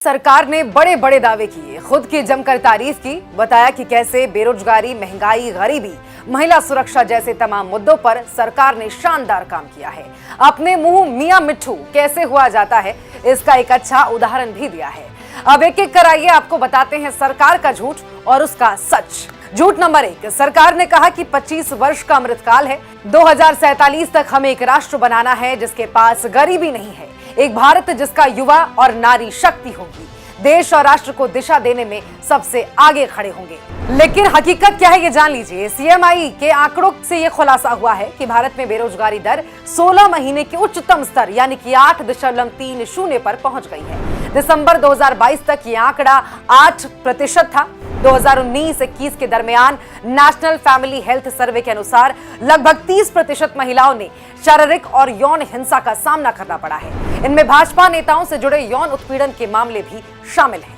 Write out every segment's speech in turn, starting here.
सरकार ने बड़े बड़े दावे किए, खुद की जमकर तारीफ की, बताया कि कैसे बेरोजगारी, महंगाई, गरीबी, महिला सुरक्षा जैसे तमाम मुद्दों पर सरकार ने शानदार काम किया है। अपने मुंह मियां मिट्ठू कैसे हुआ जाता है, इसका एक अच्छा उदाहरण भी दिया है। अब एक एक कर आइए आपको बताते हैं सरकार का झूठ और उसका सच। झूठ नंबर 1, सरकार ने कहा कि 25 वर्ष का अमृतकाल है, 2047 तक हमें एक राष्ट्र बनाना है जिसके पास गरीबी नहीं है, एक भारत जिसका युवा और नारी शक्ति होगी, देश और राष्ट्र को दिशा देने में सबसे आगे खड़े होंगे। लेकिन हकीकत क्या है ये जान लीजिए। सीएमआई के आंकड़ों से ये खुलासा हुआ है कि भारत में बेरोजगारी दर 16 महीने के उच्चतम स्तर यानी कि 8.30 पर पहुंच गई है। दिसंबर 2022 तक ये आंकड़ा 8% था। 2019-21 के दरमियान नेशनल फैमिली हेल्थ सर्वे के अनुसार लगभग 30% महिलाओं ने शारीरिक और यौन हिंसा का सामना करना पड़ा है। इनमें भाजपा नेताओं से जुड़े यौन उत्पीड़न के मामले भी शामिल हैं।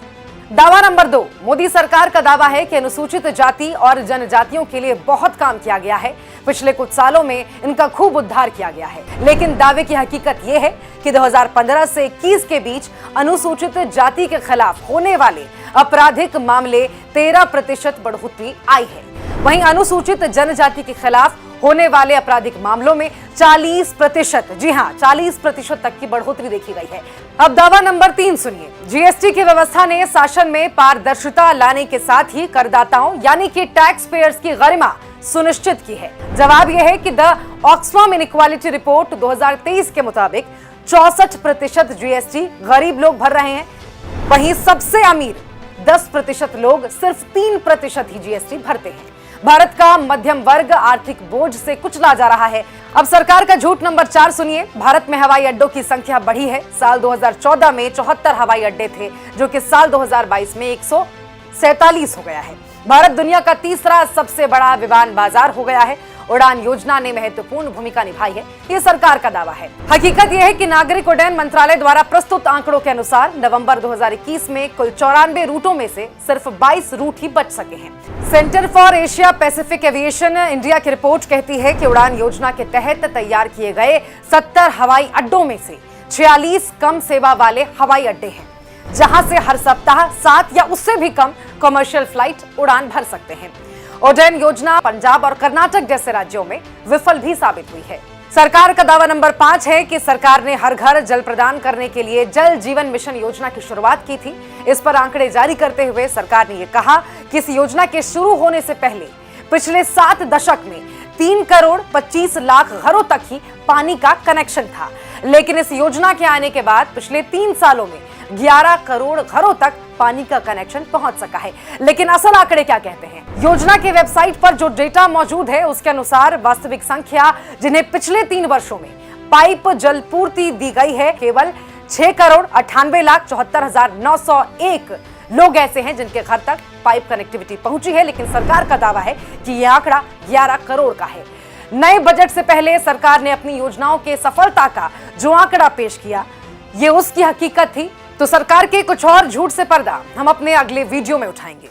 दावा नंबर 2, मोदी सरकार का दावा है कि अनुसूचित जाति और जनजातियों के लिए बहुत काम किया गया है। पिछले कुछ सालों में इनका खूब उद्धार किया गया है। लेकिन दावे की हकीकत यह है कि 2015 से 21 के बीच अनुसूचित जाति के खिलाफ होने वाले आपराधिक मामले 13% बढ़ोतरी आई है। वहीं अनुसूचित जनजाति के खिलाफ होने वाले आपराधिक मामलों में 40%, जी हां 40% तक की बढ़ोतरी देखी गई है। अब दावा नंबर 3 सुनिए। जीएसटी की व्यवस्था ने शासन में पारदर्शिता लाने के साथ ही करदाताओं यानी कि टैक्स पेयर्स की गरिमा सुनिश्चित की है। जवाब यह है कि द ऑक्सफैम इनइक्वालिटी रिपोर्ट 2023 के मुताबिक 64% जीएसटी गरीब लोग भर रहे हैं, वहीं सबसे अमीर 10% लोग सिर्फ 3% ही जीएसटी भरते हैं। भारत का मध्यम वर्ग आर्थिक बोझ से कुचला जा रहा है। अब सरकार का झूठ नंबर 4 सुनिए। भारत में हवाई अड्डों की संख्या बढ़ी है। साल 2014 में 74 हवाई अड्डे थे, जो कि साल 2022 में 147 हो गया है। भारत दुनिया का तीसरा सबसे बड़ा विमान बाजार हो गया है। उड़ान योजना ने महत्वपूर्ण भूमिका निभाई है, ये सरकार का दावा है। हकीकत यह है कि नागरिक उड्डयन मंत्रालय द्वारा प्रस्तुत आंकड़ों के अनुसार नवंबर 2021 में कुल 94 रूटों में से सिर्फ 22 रूट ही बच सके हैं। Centre for Asia Pacific aviation India की रिपोर्ट कहती है कि उड़ान योजना के तहत तैयार किए गए 70 हवाई अड्डों में से 46 कम सेवा वाले हवाई अड्डे हैं, जहां से हर सप्ताह 7 या उससे भी कम कमर्शियल फ्लाइट उड़ान भर सकते हैं। उड़ान योजना पंजाब और कर्नाटक जैसे राज्यों में विफल भी साबित हुई है। सरकार का दावा नंबर 5 है कि सरकार ने हर घर जल प्रदान करने के लिए जल जीवन मिशन योजना की शुरुआत की थी। इस पर आंकड़े जारी करते हुए सरकार ने यह कहा कि इस योजना के शुरू होने से पहले पिछले 7 दशक में 3 करोड़ 25 लाख घरों तक ही पानी का कनेक्शन था। लेकिन इस योजना के आने के बाद पिछले 3 सालों में 11 करोड़ घरों तक पानी का कनेक्शन पहुंच सका है। लेकिन असल आंकड़े क्या कहते हैं? योजना के वेबसाइट पर जो डेटा मौजूद है उसके अनुसार वास्तविक संख्या जिन्हें पिछले 3 वर्षों में पाइप जल पूर्ति दी गई है, केवल 6 करोड़ 98,74,901 लोग ऐसे हैं जिनके घर तक पाइप कनेक्टिविटी पहुंची है। लेकिन सरकार का दावा है कि यह आंकड़ा 11 करोड़ का है। नए बजट से पहले सरकार ने अपनी योजनाओं के सफलता का जो आंकड़ा पेश किया, ये उसकी हकीकत थी। तो सरकार के कुछ और झूठ से पर्दा हम अपने अगले वीडियो में उठाएंगे।